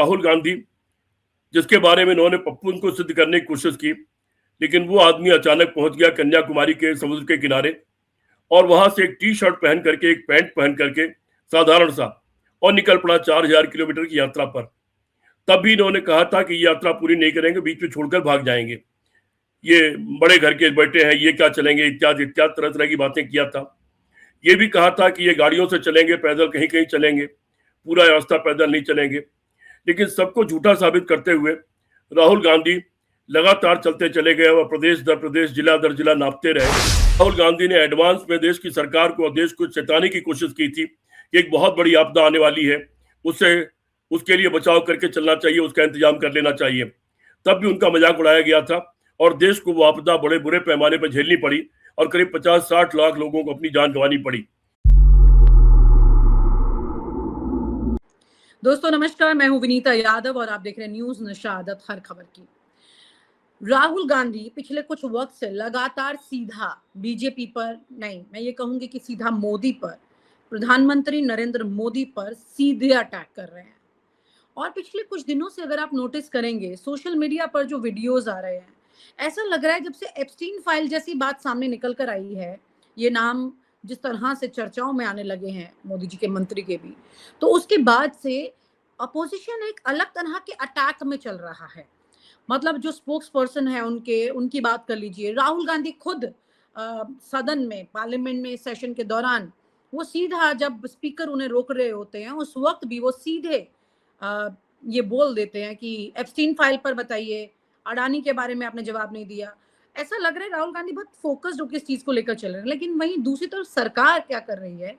राहुल गांधी, जिसके बारे में इन्होंने पप्पू को सिद्ध करने की कोशिश की, लेकिन वो आदमी अचानक पहुंच गया कन्याकुमारी के समुद्र के किनारे और वहां से एक टी शर्ट पहन करके, एक पैंट पहन करके, साधारण सा, और निकल पड़ा 4,000 किलोमीटर की यात्रा पर। तब भी इन्होंने कहा था कि ये यात्रा पूरी नहीं करेंगे, बीच में छोड़कर भाग जाएंगे, ये बड़े घर के बेटे हैं, ये क्या चलेंगे, इत्यादि इत्यादि तरह तरह की बातें किया था। ये भी कहा था कि ये गाड़ियों से चलेंगे, पैदल कहीं कहीं चलेंगे, पूरा रास्ता पैदल नहीं चलेंगे। लेकिन सबको झूठा साबित करते हुए राहुल गांधी लगातार चलते चले गए और प्रदेश दर प्रदेश, जिला दर जिला नापते रहे। राहुल गांधी ने एडवांस में देश की सरकार को और देश को चेताने की कोशिश की थी कि एक बहुत बड़ी आपदा आने वाली है, उसके लिए बचाव करके चलना चाहिए, उसका इंतजाम कर लेना चाहिए। तब भी उनका मजाक उड़ाया गया था और देश को वो आपदा बड़े बुरे पैमाने पर झेलनी पड़ी और करीब 50-60 लाख लोगों को अपनी जान गंवानी पड़ी। दोस्तों नमस्कार, मैं हूं विनीता यादव और आप देख रहे हैं न्यूज निशादत हर खबर की। राहुल गांधी पिछले कुछ वक्त से लगातार सीधा बीजेपी पर नहीं, मैं ये कहूंगी कि सीधा मोदी पर, प्रधानमंत्री नरेंद्र मोदी पर सीधे अटैक कर रहे हैं। और पिछले कुछ दिनों से अगर आप नोटिस करेंगे, सोशल मीडिया पर जो वीडियोस आ रहे हैं, ऐसा लग रहा है जब से एप्स्टीन फाइल जैसी बात सामने निकल कर आई है, ये नाम जिस तरह से चर्चाओं में आने लगे हैं मोदी जी के मंत्री के भी, तो उसके बाद से अपोजिशन एक अलग तरह के अटैक में चल रहा है। मतलब जो स्पोक्स पर्सन है उनकी बात कर लीजिए, राहुल गांधी खुद सदन में, पार्लियामेंट में सेशन के दौरान वो सीधा, जब स्पीकर उन्हें रोक रहे होते हैं उस वक्त भी वो सीधे ये बोल देते हैं कि एप्स्टीन फाइल पर बताइए, अडानी के बारे में आपने जवाब नहीं दिया। ऐसा लग रहा है राहुल गांधी बहुत फोकस्ड होकर इस चीज को लेकर चल रहे हैं। लेकिन वहीं दूसरी तरफ सरकार क्या कर रही है,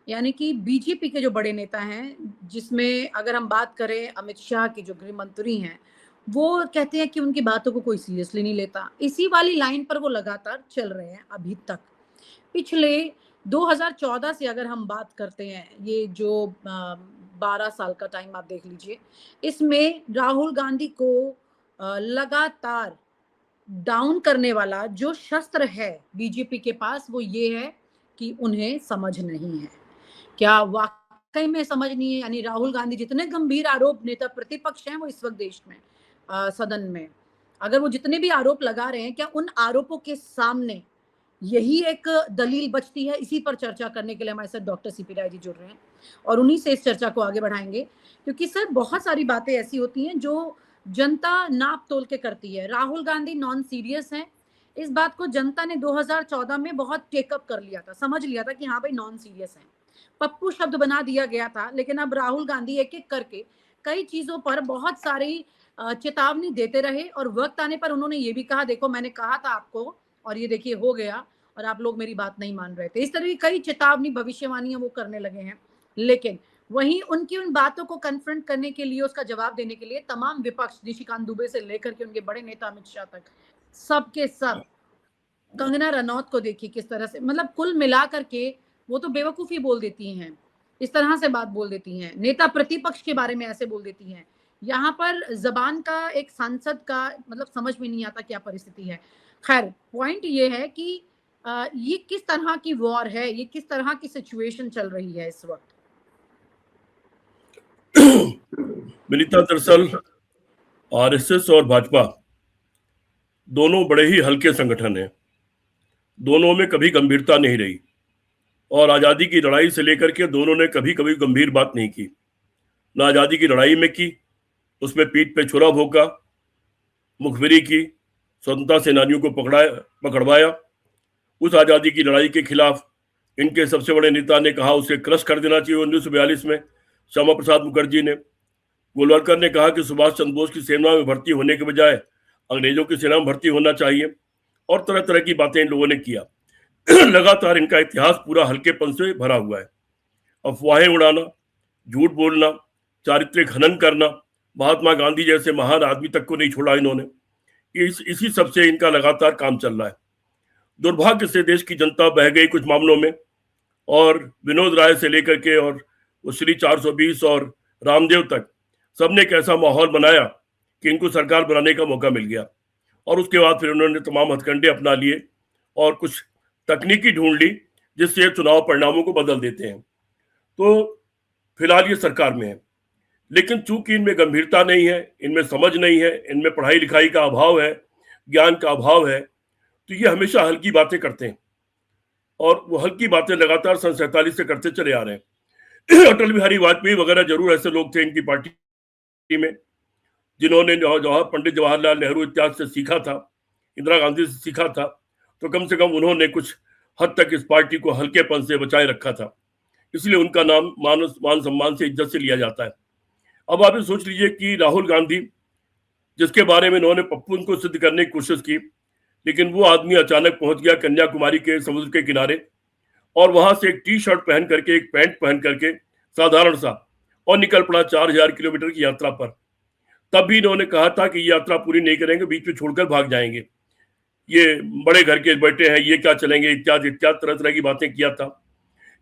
यानी कि बीजेपी के जो बड़े नेता हैं, जिसमें अगर हम बात करें अमित शाह की जो गृह मंत्री हैं, वो कहते हैं कि उनकी बातों को कोई सीरियसली नहीं लेता। इसी वाली लाइन पर वो लगातार चल रहे हैं अभी तक। पिछले 2014 से अगर हम बात करते हैं, ये जो 12 साल का टाइम आप देख लीजिए, इसमें राहुल गांधी को लगातार डाउन करने वाला जो शस्त्र है बीजेपी के पास, वो ये है कि उन्हें समझ नहीं है। क्या वाकई में समझ नहीं है? यानी राहुल गांधी जितने गंभीर आरोप नेता प्रतिपक्ष हैं वो इस वक्त देश में सदन में, अगर वो जितने भी आरोप लगा रहे हैं, क्या उन आरोपों के सामने यही एक दलील बचती है? इसी पर चर्चा करने के लिए हमारे साथ डॉक्टर सीपी राय जी जुड़ रहे हैं और उन्हीं से इस चर्चा को आगे बढ़ाएंगे, क्योंकि सर बहुत सारी बातें ऐसी होती हैं जो जनता नाप तोल के करती है। राहुल गांधी नॉन सीरियस हैं, इस बात को जनता ने 2014 में बहुत टेकअप कर लिया था, समझ लिया था कि हाँ भाई नॉन सीरियस हैं, पप्पू शब्द बना दिया गया था। लेकिन अब राहुल गांधी एक एक करके कई चीजों पर बहुत सारी चेतावनी देते रहे और वक्त आने पर उन्होंने ये भी कहा, देखो मैंने कहा था आपको और ये देखिए हो गया और आप लोग मेरी बात नहीं मान रहे थे। इस तरह की कई चेतावनी, भविष्यवाणियां वो करने लगे हैं। लेकिन वहीं उनकी उन बातों को कन्फ्रंट करने के लिए, उसका जवाब देने के लिए तमाम विपक्ष, निशिकांत दुबे से लेकर के उनके बड़े नेता अमित शाह तक, सबके सब, कंगना रनौत को देखिए किस तरह से, मतलब कुल मिला करके वो तो बेवकूफी बोल देती हैं, इस तरह से बात बोल देती हैं, नेता प्रतिपक्ष के बारे में ऐसे बोल देती हैं। यहाँ पर जबान का एक सांसद का मतलब समझ में नहीं आता क्या परिस्थिति है। खैर पॉइंट ये है कि ये किस तरह की वॉर है, ये किस तरह की सिचुएशन चल रही है इस वक्त? विनीता, दरअसल आरएसएस और भाजपा दोनों बड़े ही हल्के संगठन हैं, दोनों में कभी गंभीरता नहीं रही और आज़ादी की लड़ाई से लेकर के दोनों ने कभी कभी गंभीर बात नहीं की। ना आज़ादी की लड़ाई में की, उसमें पीठ पे छुरा भोंका, मुखबिरी की, स्वतंत्रता सेनानियों को पकड़वाया। उस आज़ादी की लड़ाई के खिलाफ इनके सबसे बड़े नेता ने कहा उसे क्रश कर देना चाहिए। 1942 में श्यामा प्रसाद मुखर्जी ने, गोलवलकर ने कहा कि सुभाष चंद्र बोस की सेना में भर्ती होने के बजाय अंग्रेजों की सेना में भर्ती होना चाहिए, और तरह तरह की बातें इन लोगों ने किया। लगातार इनका इतिहास पूरा हल्केपन से भरा हुआ है। अफवाहें उड़ाना, झूठ बोलना, चारित्रिक हनन करना, महात्मा गांधी जैसे महान आदमी तक को नहीं छोड़ा इन्होंने। इसी सबसे इनका लगातार काम चल रहा है। दुर्भाग्य से देश की जनता बह गई कुछ मामलों में, और विनोद राय से लेकर के और श्री 420 और रामदेव तक सबने एक ऐसा माहौल बनाया कि इनको सरकार बनाने का मौका मिल गया। और उसके बाद फिर उन्होंने तमाम हथकंडे अपना लिए और कुछ तकनीकी ढूंढ ली जिससे चुनाव परिणामों को बदल देते हैं। तो फिलहाल ये सरकार में है, लेकिन चूंकि इनमें गंभीरता नहीं है, इनमें समझ नहीं है, इनमें पढ़ाई लिखाई का अभाव है, ज्ञान का अभाव है, तो ये हमेशा हल्की बातें करते हैं और वो हल्की बातें लगातार सन 47 से करते चले आ रहे हैं। अटल बिहारी वाजपेयी वगैरह जरूर ऐसे लोग थे इनकी पार्टी में, जिन्होंने पंडित जवाहरलाल नेहरू इत्यादि से सीखा था, इंदिरा गांधी से सीखा था, तो कम से कम उन्होंने कुछ हद तक इस पार्टी को हल्केपन से बचाए रखा था, इसलिए उनका नाम मान सम्मान से इज्जत से लिया जाता है। अब आप ये सोच लीजिए कि राहुल गांधी, जिसके बारे में इन्होंने पप्पू को सिद्ध करने की कोशिश की, लेकिन वो आदमी अचानक पहुंच गया कन्याकुमारी के समुद्र के किनारे और वहां से एक टी शर्ट पहन करके, एक पैंट पहन करके, साधारण सा, और निकल पड़ा 4000 किलोमीटर की यात्रा पर। तब भी इन्होंने कहा था कि ये यात्रा पूरी नहीं करेंगे, बीच में छोड़कर भाग जाएंगे, ये बड़े घर के बेटे हैं, ये क्या चलेंगे, इत्यादि इत्यादि तरह तरह की बातें किया था।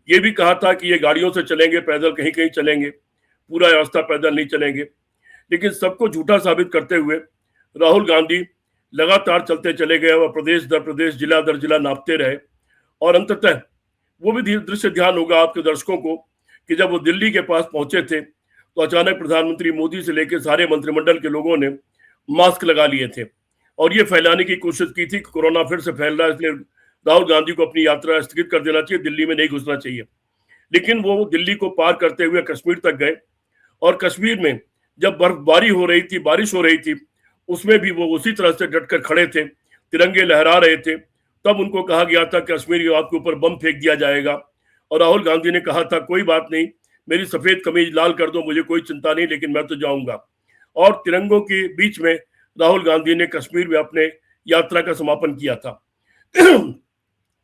ये भी कहा था कि ये गाड़ियों से चलेंगे, पैदल कहीं कहीं चलेंगे, पूरा रास्ता पैदल नहीं चलेंगे। लेकिन सबको झूठा साबित करते हुए राहुल गांधी लगातार चलते चले गए और प्रदेश दर प्रदेश, जिला दर जिला नापते रहे। और अंततः वो भी दृश्य ध्यान होगा आपके दर्शकों को कि जब वो दिल्ली के पास पहुंचे थे तो अचानक प्रधानमंत्री मोदी से लेकर सारे मंत्रिमंडल के लोगों ने मास्क लगा लिए थे और ये फैलाने की कोशिश की थी कि कोरोना फिर से फैल रहा है, इसलिए राहुल गांधी को अपनी यात्रा स्थगित कर देना चाहिए, दिल्ली में नहीं घुसना चाहिए। लेकिन वो दिल्ली को पार करते हुए कश्मीर तक गए और कश्मीर में जब बर्फबारी हो रही थी, बारिश हो रही थी, उसमें भी वो उसी तरह से डटकर खड़े थे, तिरंगे लहरा रहे थे। तब उनको कहा गया था कश्मीर आपके ऊपर बम फेंक दिया जाएगा और राहुल गांधी ने कहा था कोई बात नहीं, मेरी सफेद कमीज लाल कर दो, मुझे कोई चिंता नहीं, लेकिन मैं तो जाऊंगा। और तिरंगों के बीच में राहुल गांधी ने कश्मीर में अपने यात्रा का समापन किया था।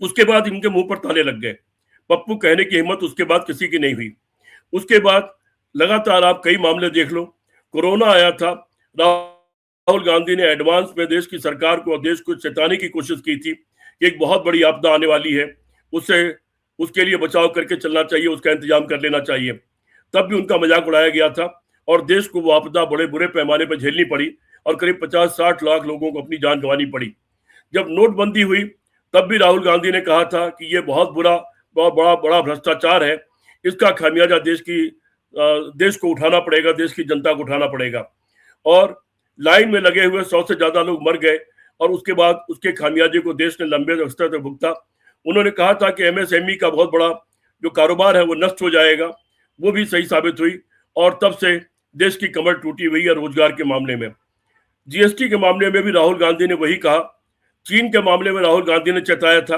उसके बाद इनके मुंह पर ताले लग गए, पप्पू कहने की हिम्मत उसके बाद किसी की नहीं हुई। उसके बाद लगातार आप कई मामले देख लो, कोरोना आया था, राहुल गांधी ने एडवांस में देश की सरकार को और देश को चेताने की कोशिश की थी कि एक बहुत बड़ी आपदा आने वाली है, उसके लिए बचाव करके चलना चाहिए, उसका इंतजाम कर लेना चाहिए। तब भी उनका मजाक उड़ाया गया था और देश को वो आपदा बड़े बुरे पैमाने पर झेलनी पड़ी और करीब 50-60 लाख लोगों को अपनी जान गंवानी पड़ी। जब नोटबंदी हुई तब भी राहुल गांधी ने कहा था कि ये बहुत बड़ा भ्रष्टाचार है, इसका खामियाजा देश को उठाना पड़ेगा, देश की जनता को उठाना पड़ेगा। और लाइन में लगे हुए 100 से ज्यादा लोग मर गए और उसके बाद उसके खामियाजे को देश ने लंबे स्तर तक भुगता। उन्होंने कहा था कि एमएसएमई का बहुत बड़ा जो कारोबार है वो नष्ट हो जाएगा, वो भी सही साबित हुई और तब से देश की कमर टूटी हुई है रोजगार के मामले में। जीएसटी के मामले में भी राहुल गांधी ने वही कहा, चीन के मामले में राहुल गांधी ने चेताया था,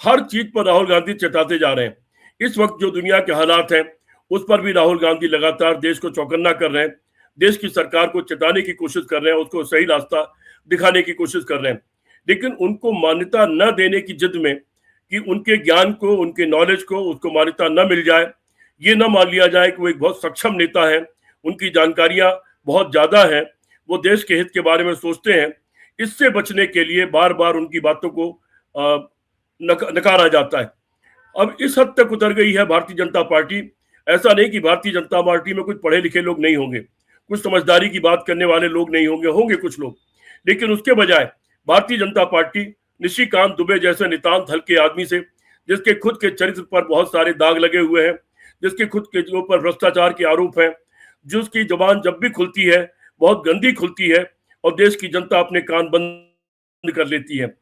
हर चीज पर राहुल गांधी चेताते जा रहे हैं। इस वक्त जो दुनिया के हालात हैं उस पर भी राहुल गांधी लगातार देश को चौकन्ना कर रहे हैं, देश की सरकार को चेताने की कोशिश कर रहे हैं, उसको सही रास्ता दिखाने की कोशिश कर रहे हैं। लेकिन उनको मान्यता न देने की जिद में कि उनके ज्ञान को, उनके नॉलेज को, उसको मान्यता न मिल जाए, ये न मान लिया जाए कि वो एक बहुत सक्षम नेता है, उनकी जानकारियां बहुत ज्यादा हैं, वो देश के हित के बारे में सोचते हैं, इससे बचने के लिए बार बार उनकी बातों को नकारा जाता है। अब इस हद तक उतर गई है भारतीय जनता पार्टी। ऐसा नहीं कि भारतीय जनता पार्टी में कुछ पढ़े लिखे लोग नहीं होंगे, कुछ समझदारी की बात करने वाले लोग नहीं होंगे, होंगे कुछ लोग, लेकिन उसके बजाय भारतीय जनता पार्टी निशिकांत दुबे जैसे नितांत हल्के आदमी से, जिसके खुद के चरित्र पर बहुत सारे दाग लगे हुए हैं, जिसके खुद के ऊपर भ्रष्टाचार के आरोप हैं, जिसकी जुबान जब भी खुलती है बहुत गंदी खुलती है और देश की जनता अपने कान बंद कर लेती है।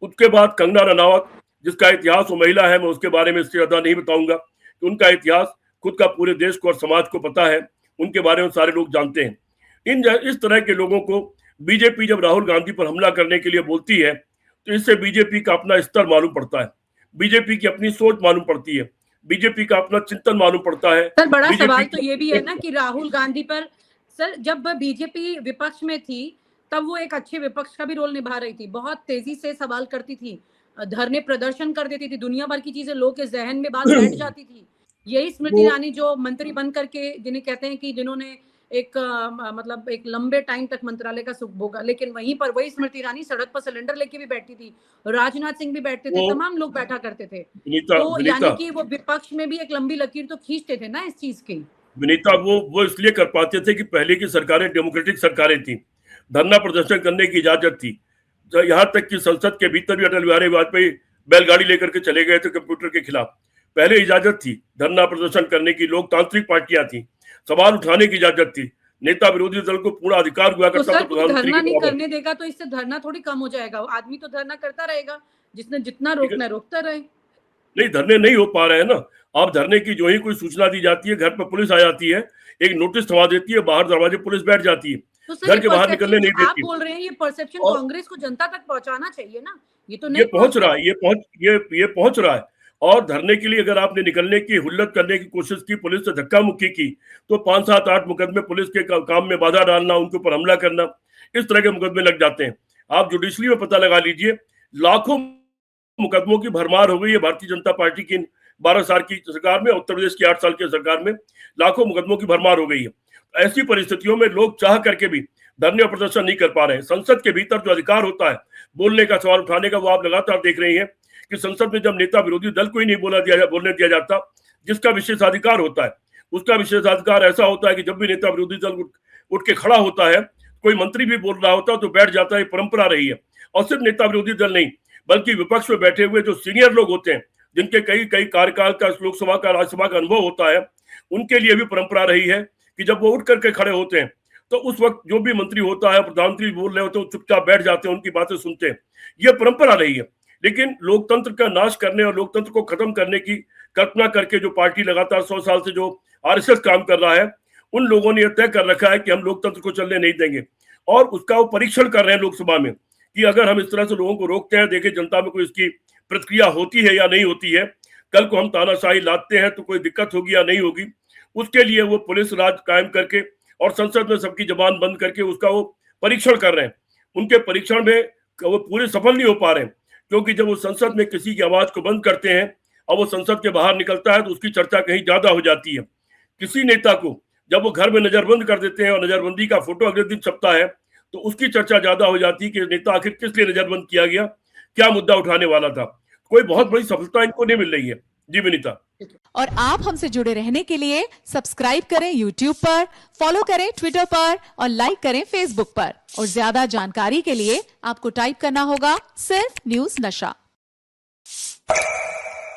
उसके बाद कंगना रनावत, जिसका इतिहास वो महिला है, मैं उसके बारे में इससे ज्यादा नहीं बताऊंगा कि उनका इतिहास खुद का पूरे देश को और समाज को पता है, उनके बारे में सारे लोग जानते हैं। इस तरह के लोगों को बीजेपी जब राहुल गांधी पर हमला करने के लिए बोलती है तो इससे बीजेपी का अपना स्तर मालूम पड़ता है, बीजेपी की अपनी सोच मालूम पड़ती है, बीजेपी का अपना चिंतन मालूम पड़ता है। सर बड़ा सवाल तो ये भी है ना कि राहुल गांधी पर, सर जब बीजेपी विपक्ष में थी तब वो एक अच्छे विपक्ष का भी रोल निभा रही थी, बहुत तेजी से सवाल करती थी, धरने प्रदर्शन कर देती थी, दुनिया भर की चीजें लोग के जहन में बात बैठ जाती थी। यही स्मृति ईरानी जो मंत्री बन करके, जिन्हें कहते हैं कि जिन्होंने एक मतलब एक लंबे टाइम तक मंत्रालय का सुख भोगा, लेकिन वहीं पर वही स्मृति ईरानी सड़क पर सिलेंडर लेके भी बैठती थी, राजनाथ सिंह भी बैठते थे, तमाम लोग बैठा करते थे। तो यानी कि वो विपक्ष में भी एक लंबी लकीर तो खींचते थे ना इस चीज की। विनीता, वो इसलिए कर पाते थे कि पहले की सरकारें डेमोक्रेटिक सरकारें थी, धरना प्रदर्शन करने की इजाजत थी। यहाँ तक कि संसद के भीतर भी अटल बिहारी वाजपेयी बैलगाड़ी लेकर के चले गए थे कंप्यूटर के खिलाफ, पहले इजाजत थी धरना प्रदर्शन करने की, लोकतांत्रिक पार्टियां थी, सवाल उठाने की इजाजत थी, नेता विरोधी दल को पूरा अधिकार हुआ तो करता था सर कोई प्रधानमंत्री धरना के नहीं बराबर। करने देगा तो इससे धरना थोड़ी कम हो जाएगा, आदमी तो धरना करता रहेगा, जिसने जितना ठीक है, रोकना है रोकता रहे। नहीं धरने नहीं हो पा रहे हैं ना। आप धरने की जो ही कोई सूचना दी जाती है, घर पर पुलिस आ जाती है, एक नोटिस थमा देती है, बाहर दरवाजे पुलिस बैठ जाती है, तो सर घर ये के बाहर निकलने परसेप्शन नहीं जो आप देती। बोल रहे हैं, ये परसेप्शन और कांग्रेस को जनता तक पहुंचाना चाहिए ना, ये तो ये नहीं पहुंच पहुंचता रहा है। है, ये पहुंच रहा है। और धरने के लिए अगर आपने निकलने की हुल्लत करने की कोशिश की, पुलिस से धक्का मुक्की की, तो 5, 7, 8 मुकदमे पुलिस के काम में बाधा डालना, उनके ऊपर हमला करना, इस तरह के मुकदमे लग जाते हैं। आप जुडिशरी में पता लगा लीजिए, लाखों मुकदमों की भरमार हो गई है भारतीय जनता पार्टी की 12 साल की सरकार में, उत्तर प्रदेश की 8 साल की सरकार में लाखों मुकदमों की भरमार हो गई है। ऐसी परिस्थितियों में लोग चाह करके भी धरने और प्रदर्शन नहीं कर पा रहे हैं। संसद के भीतर जो अधिकार होता है बोलने का, सवाल उठाने का, वो आप लगातार देख रही हैं कि संसद में जब नेता विरोधी दल को ही नहीं बोलने दिया जाता, जिसका विशेषाधिकार होता है, उसका विशेषाधिकार ऐसा होता है कि जब भी नेता विरोधी दल उठ के खड़ा होता है, कोई मंत्री भी बोल रहा होता है तो बैठ जाता है, परंपरा रही है। और सिर्फ नेता विरोधी दल नहीं, बल्कि विपक्ष में बैठे हुए जो सीनियर लोग होते हैं, जिनके कई कई कार्यकाल का, लोकसभा का, राज्यसभा का अनुभव होता है, उनके लिए भी परंपरा रही है कि जब वो उठ करके खड़े होते हैं तो उस वक्त जो भी मंत्री होता है, प्रधानमंत्री बोल रहे होते हैं, चुपचाप बैठ जाते हैं, उनकी बातें सुनते हैं। ये परंपरा रही है। लेकिन लोकतंत्र का नाश करने और लोकतंत्र को खत्म करने की कल्पना करके जो पार्टी लगातार 100 साल से जो आरएसएस काम कर रहा है, उन लोगों ने यह तय कर रखा है कि हम लोकतंत्र को चलने नहीं देंगे। और उसका वो परीक्षण कर रहे हैं लोकसभा में कि अगर हम इस तरह से लोगों को रोकते हैं, देखिए जनता में कोई इसकी प्रतिक्रिया होती है या नहीं होती है, कल को हम तानाशाही लादते हैं तो कोई दिक्कत होगी या नहीं होगी। उसके लिए वो पुलिस राज कायम करके और संसद में सबकी जबान बंद करके उसका वो परीक्षण कर रहे हैं। उनके परीक्षण में वो पूरे सफल नहीं हो पा रहे हैं, क्योंकि जब वो संसद में किसी की आवाज को बंद करते हैं और वो संसद के बाहर निकलता है तो उसकी चर्चा कहीं ज्यादा हो जाती है। किसी नेता को जब वो घर में नजरबंद कर देते हैं और नजरबंदी का फोटो अगले दिन छपता है तो उसकी चर्चा ज्यादा हो जाती है कि नेता आखिर किस लिए नजरबंद किया गया, क्या मुद्दा उठाने वाला था। कोई बहुत बड़ी सफलता इनको नहीं मिल रही है। जी विनीता। और आप हमसे जुड़े रहने के लिए सब्सक्राइब करें YouTube पर, फॉलो करें Twitter पर और लाइक करें Facebook पर। और ज्यादा जानकारी के लिए आपको टाइप करना होगा सिर्फ न्यूज़ नशा।